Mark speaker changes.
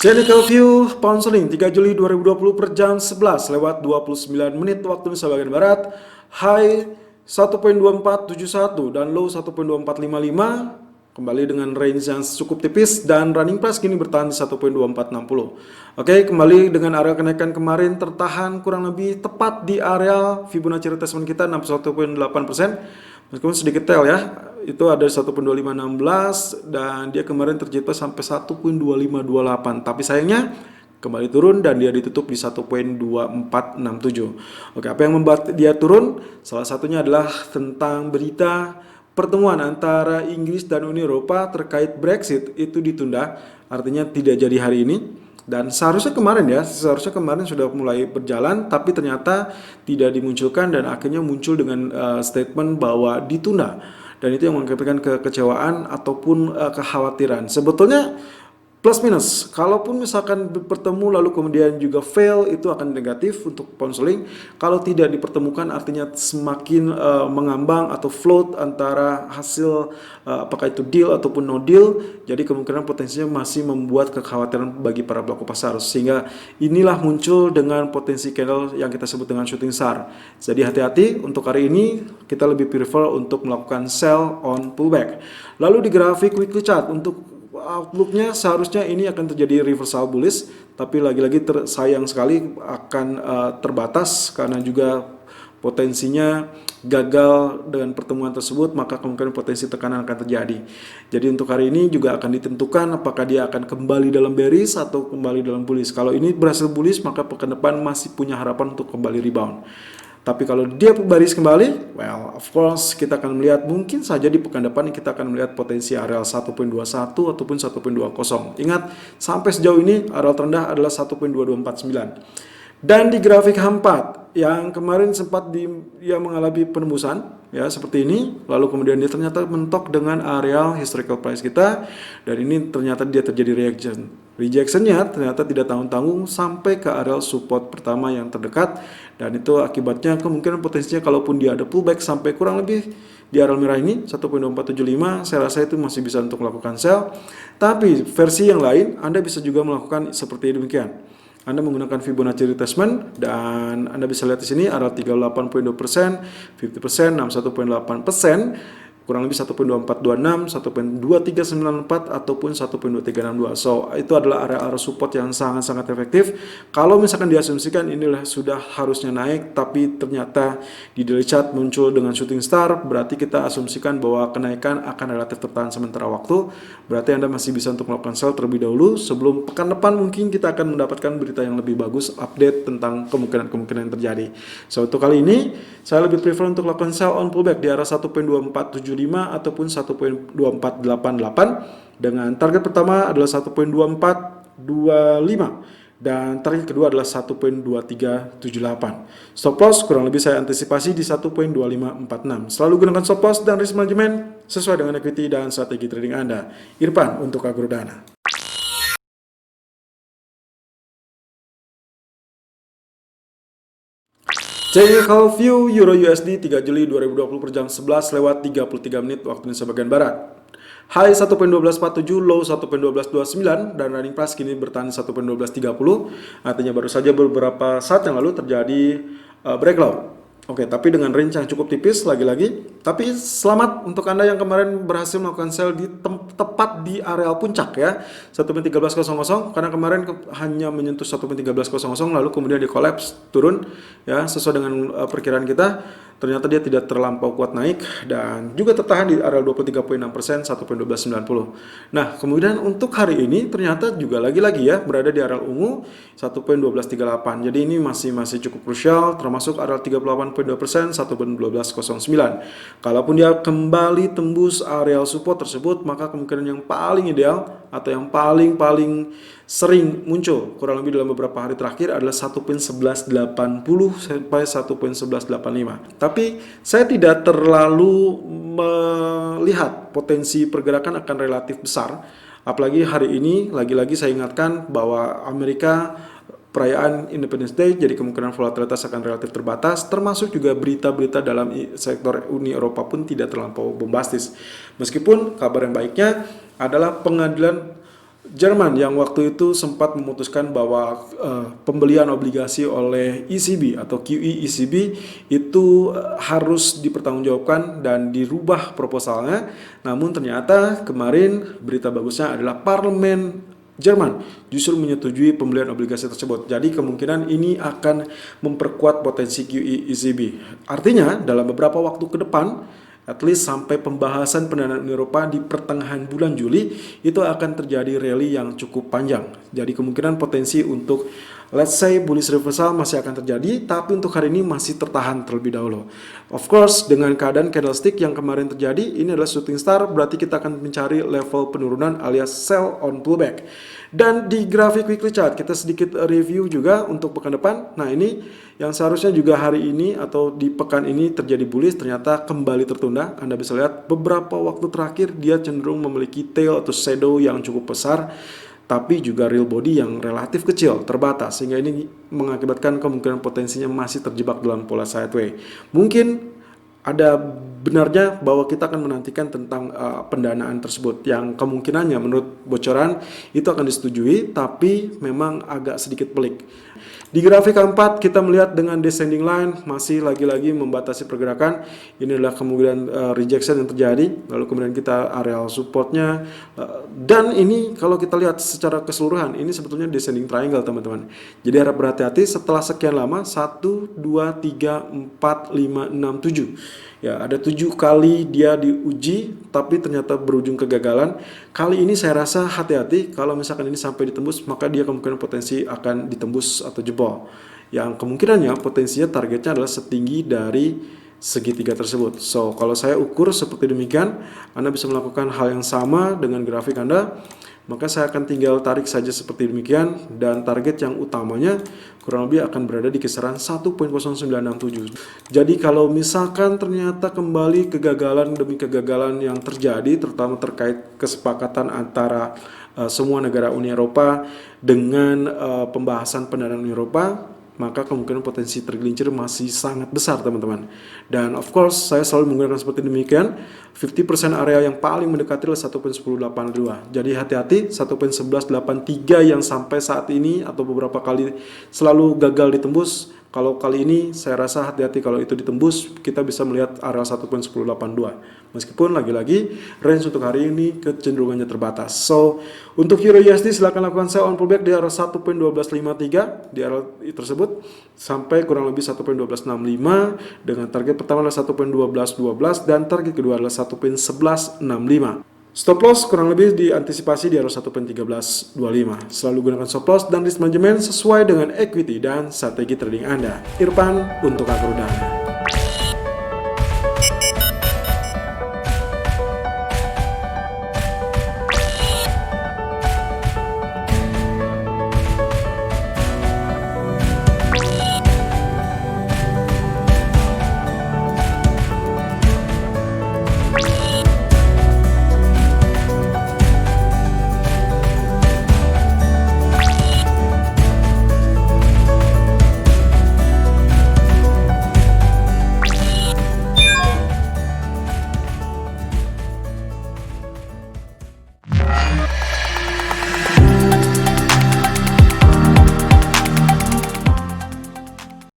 Speaker 1: Technical View Pound Sterling 3 Juli 2020 per jam 11 lewat 29 menit waktu Indonesia bagian Barat. High 1.2471 dan low 1.2455. Kembali dengan range yang cukup tipis dan running price kini bertahan di 1.2460. Oke, kembali dengan area kenaikan kemarin tertahan kurang lebih tepat di area Fibonacci retracement kita 61.8%. Meskipun sedikit tail ya, itu ada 1.2516 dan dia kemarin terjatuh sampai 1.2528. Tapi sayangnya kembali turun dan dia ditutup di 1.2467. Oke, apa yang membuat dia turun? Salah satunya adalah tentang berita pertemuan antara Inggris dan Uni Eropa terkait Brexit itu ditunda, artinya tidak jadi hari ini. Dan seharusnya kemarin sudah mulai berjalan, tapi ternyata tidak dimunculkan dan akhirnya muncul dengan statement bahwa ditunda. Dan itu yang mengakibatkan kekecewaan ataupun kekhawatiran. Sebetulnya plus minus, kalaupun misalkan bertemu lalu kemudian juga fail, itu akan negatif untuk pound sterling. Kalau tidak dipertemukan artinya semakin mengambang atau float antara hasil apakah itu deal ataupun no deal. Jadi kemungkinan potensinya masih membuat kekhawatiran bagi para pelaku pasar, sehingga inilah muncul dengan potensi candle yang kita sebut dengan shooting star. Jadi hati-hati untuk hari ini, kita lebih prefer untuk melakukan sell on pullback. Lalu di grafik weekly chart untuk outlooknya seharusnya ini akan terjadi reversal bullish, tapi lagi-lagi sayang sekali akan terbatas karena juga potensinya gagal dengan pertemuan tersebut, maka kemungkinan potensi tekanan akan terjadi. Jadi untuk hari ini juga akan ditentukan apakah dia akan kembali dalam bearish atau kembali dalam bullish. Kalau ini berhasil bullish, maka pekan depan masih punya harapan untuk kembali rebound. Tapi kalau dia baris kembali, well, of course kita akan melihat mungkin saja di pekan depan kita akan melihat potensi areal 1.21 ataupun 1.20. Ingat, sampai sejauh ini areal terendah adalah 1.2249. Dan di grafik H4 yang kemarin sempat dia mengalami penembusan ya seperti ini, lalu kemudian dia ternyata mentok dengan areal historical price kita, dan ini ternyata dia terjadi rejectionnya ternyata tidak tanggung-tanggung sampai ke areal support pertama yang terdekat, dan itu akibatnya kemungkinan potensinya kalaupun dia ada pullback sampai kurang lebih di areal merah ini 1.2475, saya rasa itu masih bisa untuk melakukan sell. Tapi versi yang lain Anda bisa juga melakukan seperti demikian. Anda menggunakan Fibonacci retracement dan Anda bisa lihat di sini area 38.2%, 50%, 61.8%, kurang lebih 1.2426, 1.2394 ataupun 1.2362. So, itu adalah area-area support yang sangat-sangat efektif. Kalau misalkan diasumsikan inilah sudah harusnya naik, tapi ternyata di daily chart muncul dengan shooting star, berarti kita asumsikan bahwa kenaikan akan relatif tertahan sementara waktu. Berarti Anda masih bisa untuk melakukan sell terlebih dahulu sebelum pekan depan mungkin kita akan mendapatkan berita yang lebih bagus, update tentang kemungkinan-kemungkinan yang terjadi. So, untuk kali ini saya lebih prefer untuk melakukan sell on pullback di arah 1.2475 ataupun 1.2488 dengan target pertama adalah 1.2425 dan target kedua adalah 1.2378. Stop loss kurang lebih saya antisipasi di 1.2546. Selalu gunakan stop loss dan risk management sesuai dengan equity dan strategi trading Anda. Irfan untuk Agrodana. Technical View Euro USD 3 Juli 2020 per jam 11 lewat 33 menit waktu Indonesia bagian Barat. High 1.1247, low 1.1229 dan running price kini bertahan 1.1230. Artinya baru saja beberapa saat yang lalu terjadi breakout. Oke, tapi dengan range yang cukup tipis lagi-lagi. Tapi selamat untuk Anda yang kemarin berhasil melakukan sell di tepat di areal puncak ya, 1.1300, karena kemarin hanya menyentuh 1.1300 lalu kemudian di collapse turun ya sesuai dengan perkiraan kita. Ternyata dia tidak terlampau kuat naik dan juga tertahan di area 23.6%, 1.1290. Nah, kemudian untuk hari ini ternyata juga lagi-lagi ya berada di area ungu 1.1238. Jadi ini masih cukup krusial, termasuk area 38.2%, 1.1209. Kalaupun dia kembali tembus area support tersebut, maka kemungkinan yang paling ideal atau yang paling sering muncul kurang lebih dalam beberapa hari terakhir adalah 1.1180 sampai 1.1185. Tapi saya tidak terlalu melihat potensi pergerakan akan relatif besar. Apalagi hari ini lagi-lagi saya ingatkan bahwa Amerika perayaan Independence Day, jadi kemungkinan volatilitas akan relatif terbatas, termasuk juga berita-berita dalam sektor Uni Eropa pun tidak terlampau bombastis. Meskipun kabar yang baiknya adalah pengadilan Jerman yang waktu itu sempat memutuskan bahwa pembelian obligasi oleh ECB atau QE ECB itu harus dipertanggungjawabkan dan dirubah proposalnya. Namun ternyata kemarin berita bagusnya adalah parlemen Jerman justru menyetujui pembelian obligasi tersebut. Jadi kemungkinan ini akan memperkuat potensi QE ECB. Artinya dalam beberapa waktu ke depan, at least sampai pembahasan pendanaan Uni Eropa di pertengahan bulan Juli, itu akan terjadi rally yang cukup panjang. Jadi kemungkinan potensi untuk let's say bullish reversal masih akan terjadi, tapi untuk hari ini masih tertahan terlebih dahulu. Of course, dengan keadaan candlestick yang kemarin terjadi, ini adalah shooting star, berarti kita akan mencari level penurunan alias sell on pullback. Dan di grafik weekly chart kita sedikit review juga untuk pekan depan. Nah, ini yang seharusnya juga hari ini atau di pekan ini terjadi bullish ternyata kembali tertunda. Anda bisa lihat beberapa waktu terakhir dia cenderung memiliki tail atau shadow yang cukup besar, tapi juga real body yang relatif kecil, terbatas, sehingga ini mengakibatkan kemungkinan potensinya masih terjebak dalam pola sideways. Mungkin ada benarnya bahwa kita akan menantikan tentang pendanaan tersebut yang kemungkinannya menurut bocoran itu akan disetujui, tapi memang agak sedikit pelik. Di grafik keempat kita melihat dengan descending line masih lagi-lagi membatasi pergerakan. Ini adalah kemungkinan rejection yang terjadi, lalu kemudian kita areal supportnya, dan ini kalau kita lihat secara keseluruhan ini sebetulnya descending triangle teman-teman. Jadi harap berhati-hati setelah sekian lama 1, 2, 3, 4, 5, 6, 7. Ya, ada 7 kali dia diuji, tapi ternyata berujung kegagalan. Kali ini saya rasa hati-hati, kalau misalkan ini sampai ditembus, maka dia kemungkinan potensi akan ditembus atau jebol. Yang kemungkinannya potensinya targetnya adalah setinggi dari segitiga tersebut. So, kalau saya ukur seperti demikian, Anda bisa melakukan hal yang sama dengan grafik Anda. Maka saya akan tinggal tarik saja seperti demikian, dan target yang utamanya kurang lebih akan berada di kisaran 1.0967. Jadi kalau misalkan ternyata kembali kegagalan demi kegagalan yang terjadi, terutama terkait kesepakatan antara semua negara Uni Eropa dengan pembahasan pendanaan Uni Eropa, maka kemungkinan potensi tergelincir masih sangat besar teman-teman. Dan of course saya selalu menggunakan seperti demikian, 50% area yang paling mendekati adalah 1.1082. Jadi hati-hati, 1.1183 yang sampai saat ini atau beberapa kali selalu gagal ditembus. Kalau kali ini saya rasa hati-hati, kalau itu ditembus kita bisa melihat area 1.1082. Meskipun lagi-lagi range untuk hari ini kecenderungannya terbatas. So untuk Euro USD silakan lakukan sell on pullback di area 1.1253 di area tersebut sampai kurang lebih 1.1265 dengan target pertama adalah 1.1212 dan target kedua adalah 1.1165. Stop loss kurang lebih diantisipasi di area 1.1325. Selalu gunakan stop loss dan risk management sesuai dengan equity dan strategi trading Anda. Irfan untuk Akur Dana.